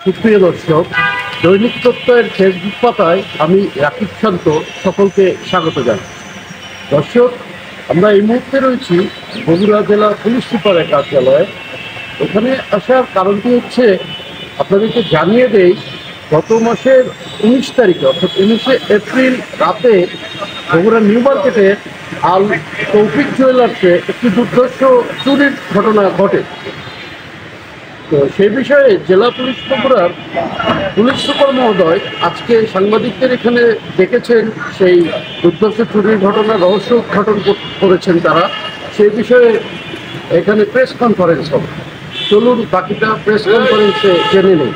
সুপ্রিয় দর্শক, দৈনিক প্রত্যয়ের ফেসবুক পাতায় আমি রাকিব শান্ত সকলকে স্বাগত জানাই। দর্শক, আমরা এই মুহূর্তে রয়েছি বগুড়া জেলা পুলিশ সুপারের কার্যালয়ে। এখানে আসার কারণটি হচ্ছে, আপনাদেরকে জানিয়ে দেই, গত মাসের 19 তারিখে অর্থাৎ 19শে এপ্রিল রাতে বগুড়া নিউ মার্কেটে আল তৌফিক জুয়েলার্সে একটি দুর্ধর্ষ চুরির ঘটনা ঘটে। তো সেই বিষয়ে জেলা পুলিশ বগুড়ার পুলিশ সুপার মহোদয় আজকে সাংবাদিকদের এখানে ডেকেছেন। সেই দুর্ধর্ষ চুরির ঘটনা রহস্য উদ্ঘাটন করেছেন তারা। সেই বিষয়ে এখানে প্রেস কনফারেন্স হবে। চলুন বাকিটা প্রেস কনফারেন্সে জেনে নেই।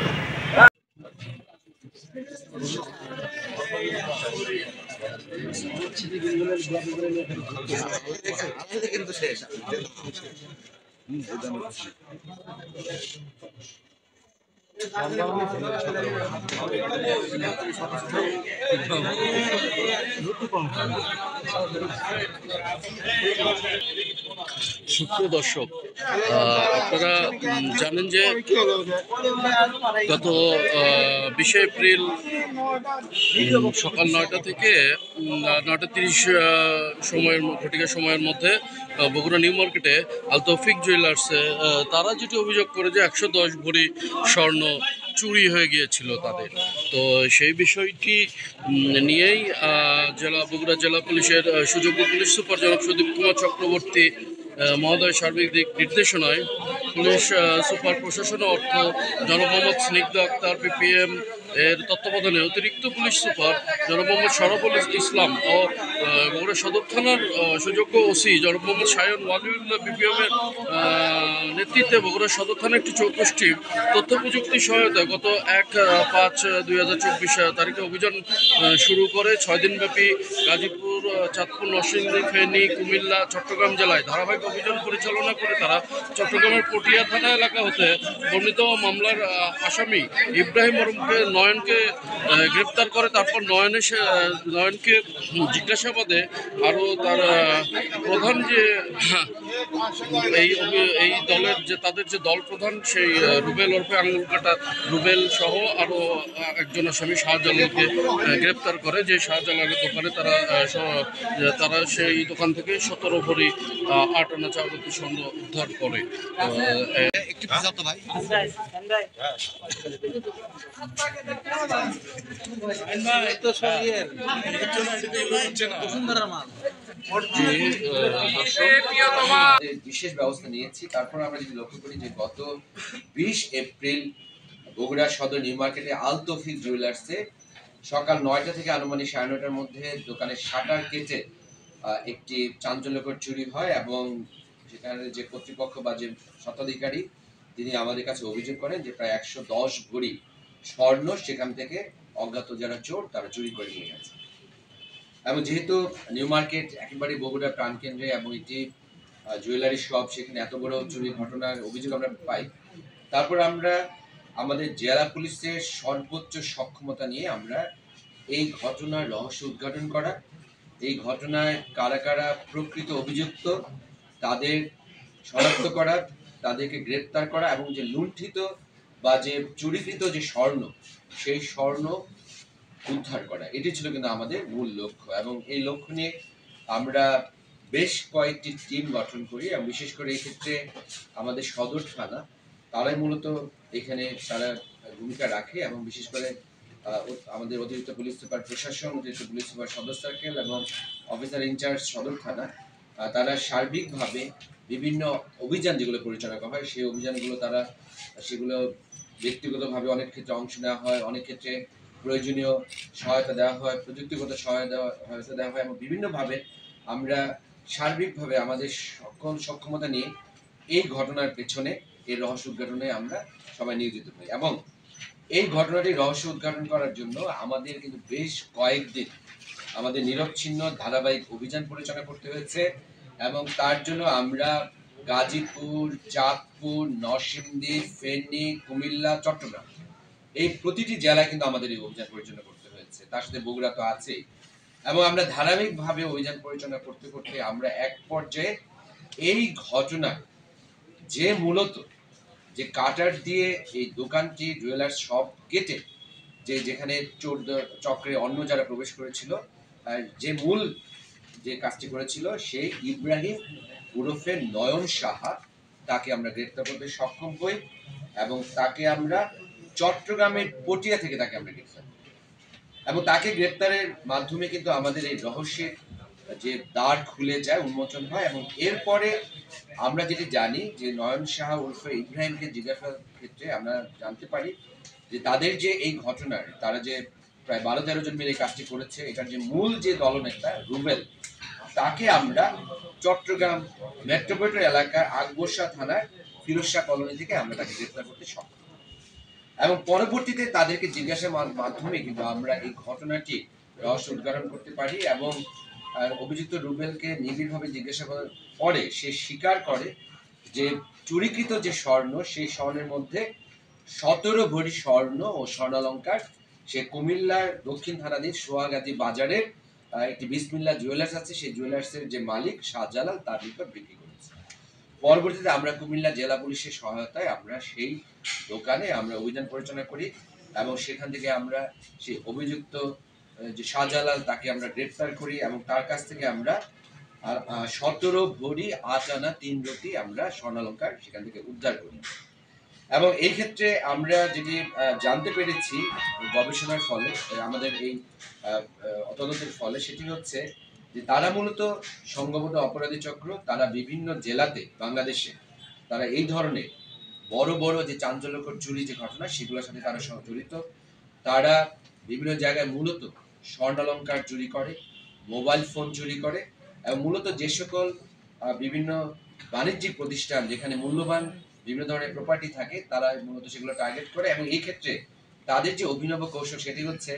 সুপ্রিয় দর্শক, আপনারা জানেন যে গত 20শে এপ্রিল সকাল 9টা থেকে 9:30 সময়ের মধ্যে বগুড়া নিউ মার্কেটে আল তৌফিক জুয়েলার্সে তারা যেটি অভিযোগ করে যে 110 ভরি স্বর্ণ চুরি হয়ে গিয়েছিল তাদের। তো সেই বিষয়টি নিয়েই বগুড়া জেলা পুলিশের সুযোগ্য পুলিশ সুপার জনাব সুদীপ কুমার চক্রবর্তী মহোদয় সার্বিক দিক নির্দেশনায় পুলিশ সুপার প্রশাসন অর্থ জনাব মোহাম্মদ স্নিগ্ধ আক্তার পিপিএম এর তত্ত্বাবধানে অতিরিক্ত পুলিশ সুপার জনাব মোহাম্মদ শরফুল ইসলাম ও বগুড়া সদর থানার সুযোগ্য ওসি জনাব মোহাম্মদ সায়ন ওয়ালিউল্লাহ পিপিএম এর নেতৃত্বে বগুড়া সদর থানার একটি চৌকষ্টি তথ্য প্রযুক্তি সহায়তায় গত 1/5/2024 তারিখে অভিযান শুরু করে 6 দিনব্যাপী গাজীপুর, চাঁদপুর, নরসিংদী, ফেনী, কুমিল্লা, চট্টগ্রাম জেলায় ধারাবাহিক অভিযান পরিচালনা করে তারা চট্টগ্রামের পটিয়া থানা এলাকা হতে বর্ণিত মামলার আসামি ইব্রাহিম নয়নকে গ্রেপ্তার করে। তারপর নয়নকে জিজ্ঞাসাবাদে আরও তার প্রধান যে এই দলের তাদের যে দল প্রধান সেই রুবেল ওরফে আঙুল কাটা রুবেল সহ আরও একজন আসামি শাহজালালকে গ্রেপ্তার করে। যে শাহজালালের দোকানে তারা সেই দোকান থেকে 17 ভরি 8 আনা চারবত্তি স্বর্ণ উদ্ধার করে। বিশেষ ব্যবস্থা নিয়েছি। তারপর আমরা যদি লক্ষ্য করি যে গত 20 এপ্রিল বগুড়া সদর নিউ মার্কেটে আল তৌফিক জুয়েলার্সে সকাল 9টা থেকে আনুমানিক 9:30টার মধ্যে দোকানের শাটার কেটে একটি চাঞ্চল্যকর চুরি হয় এবং সেখানে যে কর্তৃপক্ষ বা যে স্বত্বাধিকারী তিনি আমাদের কাছে অভিযোগ করেন যে প্রায় 110 ভরি স্বর্ণ সেখান থেকে অজ্ঞাত যারা চোর তারা চুরি করে নিয়ে গেছে। এবং যেহেতু নিউ মার্কেট একেবারে বগুড়ার প্রাণকেন্দ্রে এবং এটি জুয়েলারি শপ, সেখানে এত বড় চুরির ঘটনার অভিযোগ আমরা পাই, তারপর আমরা আমাদের জেলা পুলিশের সর্বোচ্চ সক্ষমতা নিয়ে আমরা এই ঘটনার রহস্য উদ্ঘাটন করা, এই ঘটনায় কারা কারা প্রকৃত অভিযুক্ত তাদের শনাক্ত করা, তাদেরকে গ্রেপ্তার করা এবং যে লুণ্ঠিত বা যে চুরিকৃত যে স্বর্ণ সেই স্বর্ণ উদ্ধার করা, এটি ছিল কিন্তু আমাদের মূল লক্ষ্য। এবং এই লক্ষ্য নিয়ে আমরা বেশ কয়েকটি টিম গঠন করি এবং বিশেষ করে এই ক্ষেত্রে আমাদের সদর থানা তারাই মূলত এখানে তারা ভূমিকা রাখে এবং বিশেষ করে আমাদের অতিরিক্ত পুলিশ সুপার প্রশাসন, অতিরিক্ত পুলিশ সুপার সদর সার্কেল এবং অফিসার ইনচার্জ সদর থানা তারা সার্বিকভাবে বিভিন্ন অভিযান যেগুলো পরিচালনা করা হয় সেই অভিযানগুলো সেগুলো ব্যক্তিগতভাবে অনেক ক্ষেত্রে অংশ নেওয়া হয়, অনেক ক্ষেত্রে প্রয়োজনীয় সহায়তা দেওয়া হয়, প্রযুক্তিগত সহায়তা দেওয়া হয় এবং বিভিন্নভাবে আমরা সার্বিকভাবে আমাদের সকল সক্ষমতা নিয়ে এই ঘটনার পেছনে এই রহস্য উদ্ঘাটনে আমরা সবাই নিয়োজিত হই। এবং এই ঘটনাটি রহস্য উদ্ঘাটন করার জন্য আমাদের কিন্তু বেশ কয়েকদিন আমাদের নিরবচ্ছিন্ন ধারাবাহিক অভিযান পরিচালনা করতে হয়েছে এবং তার জন্য আমরা গাজীপুর, চাঁদপুর, নরসিংদী, ফেনী, কুমিল্লা, চট্টগ্রাম এই প্রতিটি জেলায় কিন্তু আমাদের এই অভিযান পরিচালনা করতে হয়েছে। তার সাথে বগুড়া তো আছেই। এবং আমরা ধারাবাহিকভাবে অভিযান পরিচালনা করতে করতে আমরা এক পর্যায়ে এই ঘটনা যে মূলত যে কাটার দিয়ে এই দোকানটি জুয়েলার্স শপ কেটে যেখানে চোর চক্রে অন্য যারা প্রবেশ করেছিল, যে মূল যে কাজটি করেছিল সেই ইব্রাহিম ওরফে নয়ন সাহা, তাকে আমরা গ্রেপ্তার করতে সক্ষম হই এবং তাকে আমরা চট্টগ্রামের পটিয়া থেকে তাকে আমরা গ্রেপ্তার করি। এবং তাকে গ্রেপ্তারের মাধ্যমে কিন্তু আমাদের এই রহস্যের যে দ্বার খুলে যায়, উন্মোচন হয়। এবং এরপরে আমরা যেটি জানি যে নয়ন সাহা উর্ফে ইব্রাহিমকে জিজ্ঞাসার ক্ষেত্রে আমরা জানতে পারি যে তাদের যে এই ঘটনার তারা যে প্রায় 12-13 জন মিলে এই কাজটি করেছে, এটার যে মূল যে দলনেতা রুবেল, তাকে আমরা চট্টগ্রাম মেট্রোপলিটন এলাকার আকবরশাহ থানার ফিরোজ শাহ কলোনি থেকে আমরা তাকে গ্রেপ্তার করতে সক্ষম। এবং পরবর্তীতে তাদেরকে জিজ্ঞাসার মাধ্যমে কিন্তু আমরা এই ঘটনাটি রহস্য উদ্ঘাটন করতে পারি এবং অভিযুক্ত রুবেলকে নিবিড়ভাবে জিজ্ঞাসা করার পরে সে স্বীকার করে যে চুরিকৃত যে স্বর্ণ, সেই স্বর্ণের মধ্যে 17 ভরি স্বর্ণ ও স্বর্ণালঙ্কার সে কুমিল্লার দক্ষিণ থানাধীন সোহাগাজী বাজারের একটি বিসমিল্লাহ জুয়েলার্স আছে, সেই জুয়েলার্সের যে মালিক শাহজালাল, তার নিকট বিক্রি করেছে। পরবর্তীতে আমরা কুমিল্লা জেলা পুলিশের সহায়তায় আমরা সেই দোকানে আমরা অভিযান পরিচালনা করি এবং সেখান থেকে আমরা সেই অভিযুক্ত যে শাহজালাল, তাকে আমরা গ্রেপ্তার করি এবং তার কাছ থেকে আমরা 17 ভরি 8 আনা 3 রতি আমরা স্বর্ণালঙ্কার সেখান থেকে উদ্ধার করি। এবং এই ক্ষেত্রে আমরা যেটি জানতে পেরেছি গবেষণার ফলে, আমাদের এই তদন্তের ফলে, সেটি হচ্ছে যে তারা মূলত সংঘবদ্ধ অপরাধী চক্র। তারা বিভিন্ন জেলাতে বাংলাদেশে তারা এই ধরনের বড় বড় যে চাঞ্চল্যকর চুরি যে ঘটনা, সেগুলোর সাথে তারা জড়িত। তারা বিভিন্ন জায়গায় মূলত স্বর্ণালঙ্কার চুরি করে, মোবাইল ফোন চুরি করে এবং মূলত যে সকল বিভিন্ন বাণিজ্যিক প্রতিষ্ঠান যেখানে মূল্যবান বিভিন্ন ধরনের প্রপার্টি থাকে, তারা মূলত সেগুলো টার্গেট করে। এবং এই ক্ষেত্রে তাদের যে অভিনব কৌশল, সেটি হচ্ছে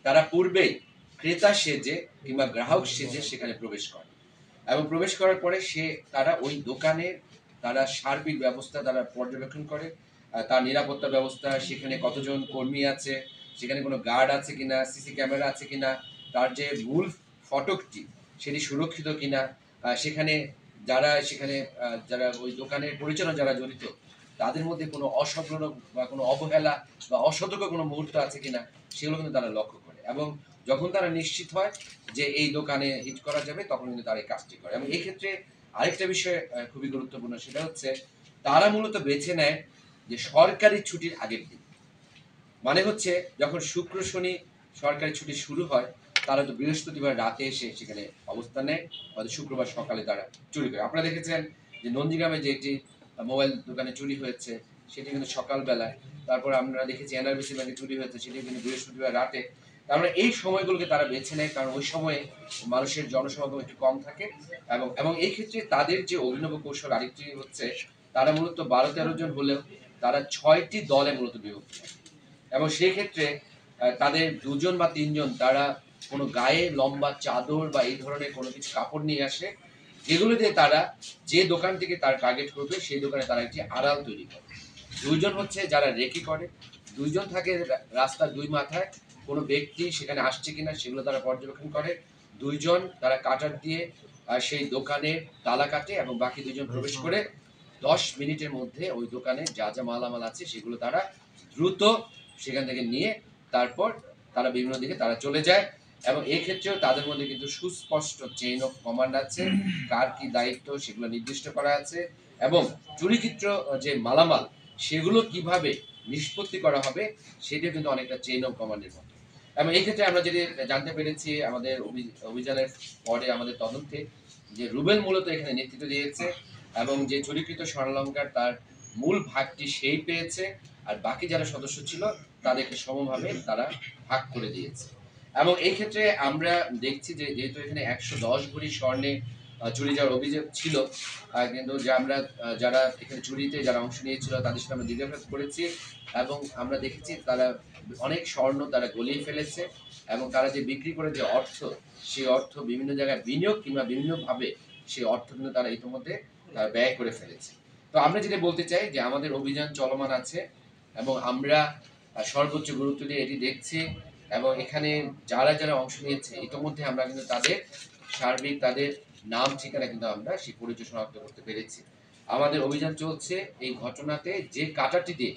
তারা পূর্বেই ক্রেতা সেজে কিংবা গ্রাহক সেজে সেখানে প্রবেশ করে এবং প্রবেশ করার পরে তারা ওই দোকানের তারা সার্বিক ব্যবস্থা তারা পর্যবেক্ষণ করে, তার নিরাপত্তা ব্যবস্থা, সেখানে কতজন কর্মী আছে, সেখানে কোনো গার্ড আছে কিনা, সিসি ক্যামেরা আছে কিনা, তার যে মূল ফটকটি সেটি সুরক্ষিত কিনা, সেখানে যারা ওই দোকানের পরিচালনা যারা জড়িত, তাদের মধ্যে কোনো অসংলগ্ন বা কোনো অবহেলা বা অসতর্ক কোনো মুহূর্ত আছে কিনা, সেগুলো কিন্তু তারা লক্ষ্য করে। এবং যখন তারা নিশ্চিত হয় যে এই দোকানে হিট করা যাবে, তখন কিন্তু তারা এই কাজটি করে। এবং এই ক্ষেত্রে আরেকটা বিষয় খুবই গুরুত্বপূর্ণ, সেটা হচ্ছে তারা মূলত বেছে নেয় যে সরকারি ছুটির আগের দিন, মানে হচ্ছে যখন শুক্র শনি সরকারি ছুটি শুরু হয়, তারা তো বৃহস্পতিবার রাতে এসে সেখানে অবস্থান নেয়, হয়তো শুক্রবার সকালে তারা চুরি করে। আপনারা দেখেছেন যে নন্দীগ্রামে যে একটি মোবাইল দোকানে চুরি হয়েছে, সেটি কিন্তু সকালবেলায়। তারপর আমরা দেখেছি এনআরবিসি ব্যাংকে চুরি হয়েছে, সেটি কিন্তু বৃহস্পতিবার রাতে। তারপরে এই সময়গুলোকে তারা বেছে নেয়, কারণ ওই সময়ে মানুষের জনসমাগম একটু কম থাকে। এবং এই ক্ষেত্রে তাদের যে অভিনব কৌশল আরেকটি হচ্ছে, তারা মূলত 12-13 জন হলেও তারা 6টি দলে মূলত বিভক্ত। এবং সেই ক্ষেত্রে তাদের 2 জন বা 3 জন তারা কোনো গায়ে লম্বা চাদর বা এই ধরনের কোনো কিছু কাপড় নিয়ে আসে, যেগুলো দিয়ে তারা যে দোকান থেকে তার টার্গেট করবে সেই দোকানে তারা একটি আড়াল তৈরি করে। 2 জন হচ্ছে যারা রেকি করে, 2 জন থাকে রাস্তার 2 মাথায়, কোনো ব্যক্তি সেখানে আসছে কিনা সেগুলো তারা পর্যবেক্ষণ করে। 2 জন তারা কাটার দিয়ে সেই দোকানে তালা কাটে এবং বাকি 2 জন প্রবেশ করে 10 মিনিটের মধ্যে ওই দোকানে যা যা মালামাল আছে সেগুলো তারা দ্রুত সেখান থেকে নিয়ে তারপর তারা বিভিন্ন দিকে তারা চলে যায়। এবং এই ক্ষেত্রেও তাদের মধ্যে কিন্তু সুস্পষ্ট চেইন অফ কমান্ড আছে, কার কি দায়িত্ব সেগুলো নির্দিষ্ট করা আছে। এবং চুরিচিত্র যে মালামাল সেগুলো কিভাবে নিষ্পত্তি করা হবে, সেটা কিন্তু অনেকটা চেইন অফ কমান্ডের মতো। এবং এই ক্ষেত্রে আমরা যেটি জানতে পেরেছি আমাদের অভিযানের পরে আমাদের তদন্তে, যে রুবেল মূলত এখানে নেতৃত্ব দিয়েছে এবং যে চুরিকৃত স্বর্ণালঙ্কার তার মূল ভাগটি সেই পেয়েছে, আর বাকি যারা সদস্য ছিল তাদেরকে সমভাবে তারা ভাগ করে দিয়েছে। এবং এই ক্ষেত্রে আমরা দেখছি যে যেহেতু এখানে 110 ভরি স্বর্ণে চুরি যাওয়ার অভিযোগ ছিল, কিন্তু যে আমরা যারা এখানে চুরিতে যারা অংশ নিয়েছিল তাদের সাথে আমরা জিজ্ঞাসা করেছি এবং আমরা দেখেছি তারা অনেক স্বর্ণ তারা গলিয়ে ফেলেছে এবং তারা যে বিক্রি করে যে অর্থ, সেই অর্থ বিভিন্ন জায়গায় বিনিয়োগ কিংবা বিভিন্নভাবে সেই অর্থ কিন্তু তারা ইতিমধ্যে ব্যয় করে ফেলেছে। তো আমরা যেটা বলতে চাই যে আমাদের অভিযান চলমান আছে এবং আমরা সর্বোচ্চ গুরুত্ব দিয়ে এটি দেখছি এবং এখানে যারা যারা অংশ নিয়েছে ইতিমধ্যে আমরা কিন্তু তাদের সার্বিক তাদের নাম ঠিকানা কিন্তু আমরা সেই পরিচয় শনাক্ত করতে পেরেছি। আমাদের অভিযান চলছে এই ঘটনাতে যে কাঁটাটি দিয়ে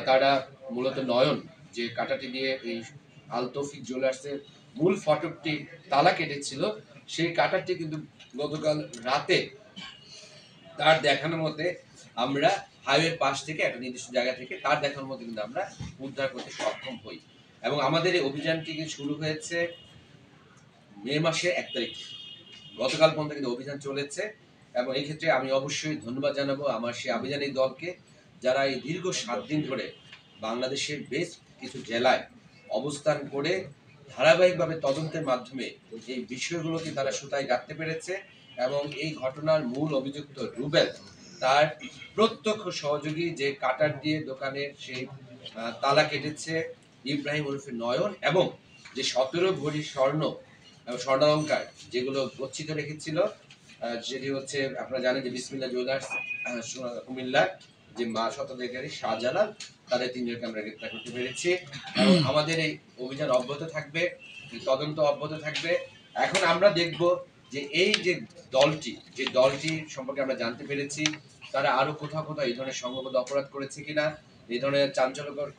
তারা মূলত নয়ন যে কাঁটাটি দিয়ে এই আলতৌফিক জুয়েলার্সের মূল ফটকটি তালা কেটেছিল, সেই কাঁটাটি কিন্তু গতকাল রাতে তার দেখানোর মধ্যে আমরা হাইওয়ের পাশ থেকে একটা নির্দিষ্ট জায়গা থেকে তার দেখানোর মধ্যে কিন্তু আমরা উদ্ধার করতে সক্ষম হই। এবং আমাদের এই অভিযানটি শুরু হয়েছে মে মাসের 1 তারিখ, গতকাল পর্যন্ত কিন্তু অভিযান চলেছে। এবং এই ক্ষেত্রে আমি অবশ্যই ধন্যবাদ জানাবো আমার সেই আভিযানিক দলকে, যারা এই দীর্ঘ 7 দিন ধরে বাংলাদেশের বেশ কিছু জেলায় অবস্থান করে ধারাবাহিকভাবে তদন্তের মাধ্যমে এই বিষয়গুলোকে তারা সুতায় গাঁথতে পেরেছে। এবং এই ঘটনার মূল অভিযুক্ত রুবেল, তার প্রত্যক্ষ সহযোগী যে কাটার দিয়ে দোকানের সেই তালা কেটেছে ইব্রাহিম ওরফে নয়ন, এবং যে 17 ভরি স্বর্ণালঙ্কার যেগুলো গচ্ছিত রেখেছিল, যেটি হচ্ছে আপনারা জানেন যে বিসমিল্লাহ জুয়েলার্স কুমিল্লা যে মা শতাধিকারী শাহজালাল, তাদের 3 জনকে আমরা গ্রেপ্তার করতে পেরেছি। এবং আমাদের এই অভিযান অব্যাহত থাকবে, তদন্ত অব্যাহত থাকবে। এখন আমরা দেখব যে এই যে দলটি সম্পর্কে আমরা জানতে পেরেছি, তারা আরো কোথাও কোথাও এই ধরনের সংঘবদ্ধ অপরাধ করেছে কিনা, এই ধরনের চাঞ্চল্যকর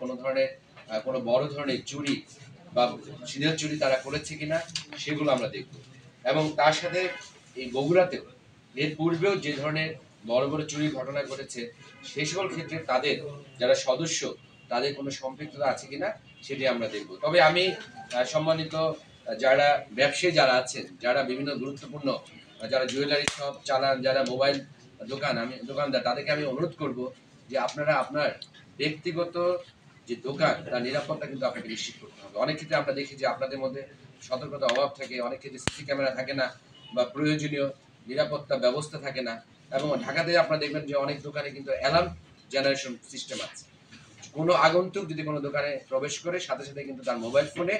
কোনো বড় ধরনের চুরি বা সিঁদুর চুরি তারা করেছে কিনা, সেগুলো আমরা দেখব। এবং তার সাথে এই বগুড়াতেও এর পূর্বেও যে ধরনের বড় বড় চুরির ঘটনা ঘটেছে, সেই সকল ক্ষেত্রে তাদের যারা সদস্য, তাদের কোনো সম্পৃক্ততা আছে কিনা সেটি আমরা দেখব। তবে আমি সম্মানিত যারা ব্যবসায়ী যারা আছেন, যারা বিভিন্ন গুরুত্বপূর্ণ যারা জুয়েলারি শপ চালান, যারা মোবাইল দোকানদার, তাদেরকে আমি অনুরোধ করব যে আপনারা আপনার ব্যক্তিগত যে দোকান, তার নিরাপত্তা কিন্তু আপনাকে নিশ্চিত করতে হবে। অনেক ক্ষেত্রে আমরা দেখি যে আপনাদের মধ্যে সতর্কতা অভাব থাকে, অনেক ক্ষেত্রে সিসি ক্যামেরা থাকে না বা প্রয়োজনীয় নিরাপত্তা ব্যবস্থা থাকে না। এবং ঢাকাতে আপনারা দেখবেন যে অনেক দোকানে কিন্তু অ্যালার্ম জেনারেশন সিস্টেম আছে। কোনো আগন্তুক যদি কোনো দোকানে প্রবেশ করে, সাথে সাথে কিন্তু তার মোবাইল ফোনে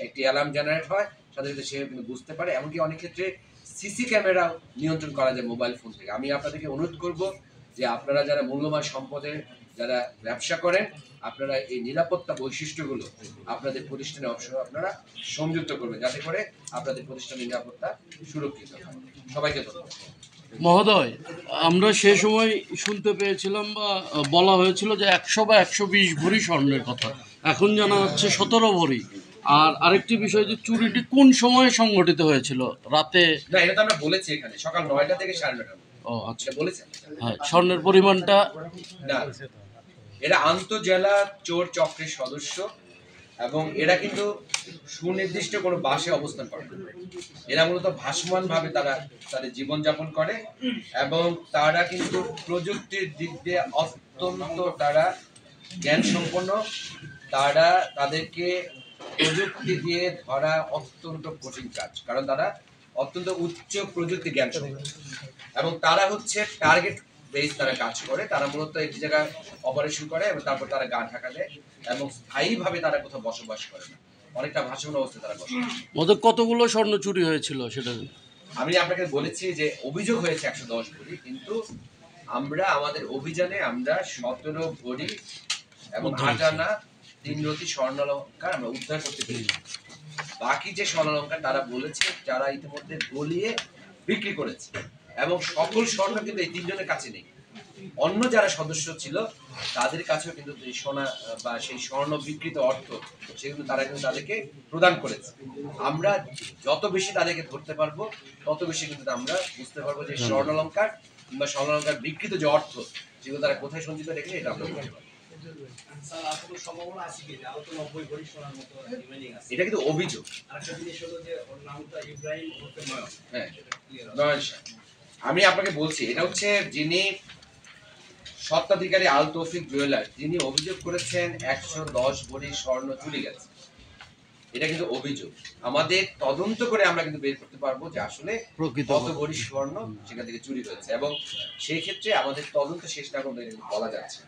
একটি অ্যালার্ম জেনারেট হয়, সাথে সাথে সে কিন্তু বুঝতে পারে। এমনকি অনেক ক্ষেত্রে সিসি ক্যামেরা নিয়ন্ত্রণ করা যায় মোবাইল ফোন থেকে। আমি আপনাদেরকে অনুরোধ করব যে আপনারা যারা মূল্যবান সম্পদের যারা ব্যবসা করেন, আপনারা এই নিরাপত্তা বৈশিষ্ট্যগুলো আপনাদের প্রতিষ্ঠানে অবশ্যই আপনারা সংযুক্ত করবেন, যাতে করে আপনাদের প্রতিষ্ঠানের নিরাপত্তা সুরক্ষিত হয়। সবাইকে ধন্যবাদ। মহোদয়, আমরা সে সময় শুনতে পেয়েছিলাম বা বলা হয়েছিল যে 100 বা 120 ভরি স্বর্ণের কথা, এখন জানা যাচ্ছে 17 ভরি। আর আরেকটি বিষয় যে চুরিটি কোন সময়ে সংঘটিত হয়েছিল? রাতে? না, এটা তো আমরা বলেছি এখানে সকাল 9টা থেকে 9:30। ও আচ্ছা, বলেছেন। হ্যাঁ। স্বর্ণের পরিমাণটা? না, এরা আন্তঃজেলা চোর চক্রের সদস্য, এবং এরা কিন্তু সুনির্দিষ্ট কোনো বাসে অবস্থান করে না। এরা মূলত ভাসমান ভাবে তারা তাদের জীবনযাপন করে, এবং তারা কিন্তু প্রযুক্তির দিক দিয়ে অত্যন্ত তারা জ্ঞান সম্পন্ন। তাদেরকে প্রযুক্তি দিয়ে ধরা অত্যন্ত কঠিন কাজ, কারণ তারা অত্যন্ত উচ্চ প্রযুক্তি জ্ঞান সম্পন্ন। এবং তারা হচ্ছে টার্গেট বেস, তারা কাজ করে। তারা মূলত একটি জায়গায় অপারেশন করে এবং তারপর তারা গা ঢাকা দেয়, এবং স্থায়ীভাবে তারা কোথাও বসবাস করে না, অনেকটা ভাসমান অবস্থায় তারা বসবাস করে। ওদের কতগুলো স্বর্ণ চুরি হয়েছিল সেটা? আমি আপনাকে বলেছি যে অভিযোগ হয়েছে 110 ভরি, কিন্তু আমরা আমাদের অভিযানে আমরা 17 ভরি এবং 8 আনা 3 রতি স্বর্ণালঙ্কার আমরা উদ্ধার করতে পেরেছি। বাকি যে স্বর্ণালঙ্কার তারা বলেছে যারা ইতিমধ্যে গলিয়ে বিক্রি করেছে, এবং সকল স্বর্ণ কিন্তু এই 3 জনের কাছে নেই। অন্য যারা সদস্য ছিল তাদের কাছেও কিন্তু এই সোনা বা সেই স্বর্ণ বিকৃত অর্থ সেগুলো তারা কিন্তু তাদেরকে প্রদান করেছে। আমরা যত বেশি তাদেরকে ধরতে পারবো, তত বেশি কিন্তু আমরা বুঝতে পারবো যে স্বর্ণালঙ্কার কিংবা স্বর্ণালঙ্কার বিকৃত যে অর্থ সেগুলো তারা কোথায় সঞ্চিত রেখেছে, এটা আমরা বুঝতে পারবো। এটা কিন্তু অভিযোগ। হ্যাঁ, আমি আপনাকে বলছি, এটা হচ্ছে যিনি স্বত্বাধিকারী আলতৌফিক জুয়েলার, যিনি অভিযোগ করেছেন 110 ভরি স্বর্ণ চুরি গেছে। এটা কিন্তু অভিযোগ। আমাদের তদন্ত করে আমরা কিন্তু বের করতে পারবো যে আসলে কত ভরি স্বর্ণ সেখান থেকে চুরি হয়েছে, এবং সেই ক্ষেত্রে আমাদের তদন্ত শেষ না করে বলা যাচ্ছে।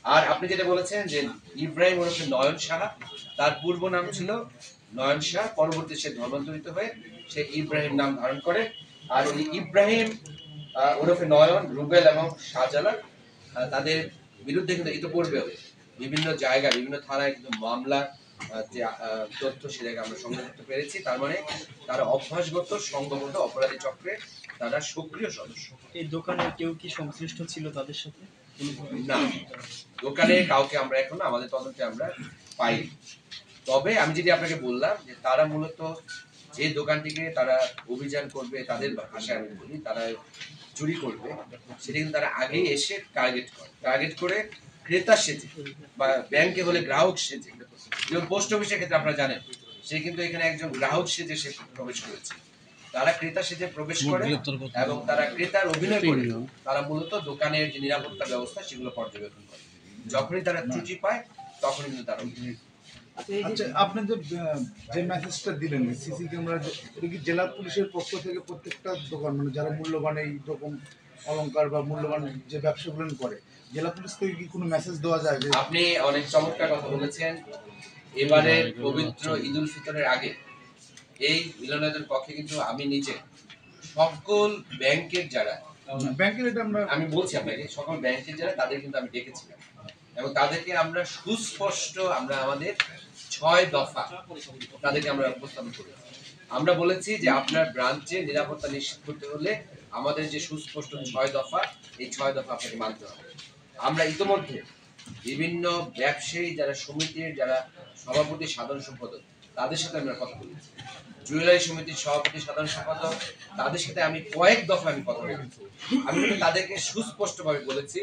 আর আপনি যেটা বলেছেন যে ইব্রাহিম ওরফে নয়ন সাহা, তার পূর্ব নাম ছিল নয়ন শাহ, পরবর্তী সে ধর্মান্তরিত হয়ে সে ইব্রাহিম নাম ধারণ করে। আর এই ইব্রাহিম ওরফে নয়ন, রুবেল এবং শাহজালাল, তাদের বিরুদ্ধে কিন্তু ইতিপূর্বেও বিভিন্ন জায়গায় বিভিন্ন থানায় কিন্তু মামলা যে তথ্য সেটাকে আমরা সংগ্রহ করতে পেরেছি। তার মানে তারা অভ্যাসগত সংঘবদ্ধ অপরাধী চক্রে তারা সক্রিয় সদস্য। এই দোকানের কেউ কি সংশ্লিষ্ট ছিল তাদের সাথে? না, দোকানে কাউকে আমরা এখনো আমাদের তদন্তে আমরা পাইনি। তবে আমি যদি আপনাকে বললাম যে তারা মূলত যে দোকানটিকে তারা অভিযান করবে, তাদের ভাষায় আমি বলি তারা চুরি করবে, সেটা কিন্তু তারা আগেই এসে টার্গেট করে ক্রেতা সেজে বা ব্যাংকে হলে গ্রাহক সেজে, যেমন পোস্ট অফিসের ক্ষেত্রে আপনারা জানেন সে কিন্তু এখানে একজন গ্রাহক সেজে সে প্রবেশ করেছে। তারা ক্রেতা সেজে প্রবেশ করে এবং তারা ক্রেতার অভিনয় করে তারা মূলত দোকানের যে নিরাপত্তা ব্যবস্থা সেগুলো পর্যবেক্ষণ করে। যখনই তারা ত্রুটি পায় তখনই কিন্তু তারা আচ্ছা, আপনি যে মেসেজটা দিলেন সিসি ক্যামেরা, এটা কি জেলা পুলিশের পক্ষ থেকে প্রত্যেকটা দোকান মানে যারা মূল্যবান এই রকম অলংকার বা মূল্যবান যে ব্যবসাগুলো করে, জেলা পুলিশ থেকে কি কোনো মেসেজ দেওয়া যায়? আপনি অনেক চমৎকার কথা বলেছেন। এবারে পবিত্র ঈদ উল ফিতরের আগে এই মিলনায়তনের পক্ষে কিন্তু আমি নিজে সকল ব্যাংকের যারা ব্যাংকের এটা আমি বলছি আপনাকে সকল ব্যাংকের যারা তাদের কিন্তু আমি ডেকেছিলাম এবং তাদেরকে আমরা সুস্পষ্ট আমরা আমাদের 6 দফা তাদেরকে আমরা উপস্থাপন করেছি। আমরা বলেছি যে আপনার ব্রাঞ্চে নিরাপত্তা নিশ্চিত করতে হলে আমাদের যে সুস্পষ্ট 6 দফা, এই 6 দফা আপনাকে মানতে হবে। আমরা ইতিমধ্যে বিভিন্ন ব্যবসায়ী যারা সমিতির যারা সভাপতি সাধারণ সম্পাদক তাদের সাথে আমরা কথা বলেছি। জুয়েলারি সমিতির সভাপতি সাধারণ সম্পাদক তাদের সাথে আমি কয়েক দফা আমি কথা বলেছি। আমি তাদেরকে সুস্পষ্টভাবে বলেছি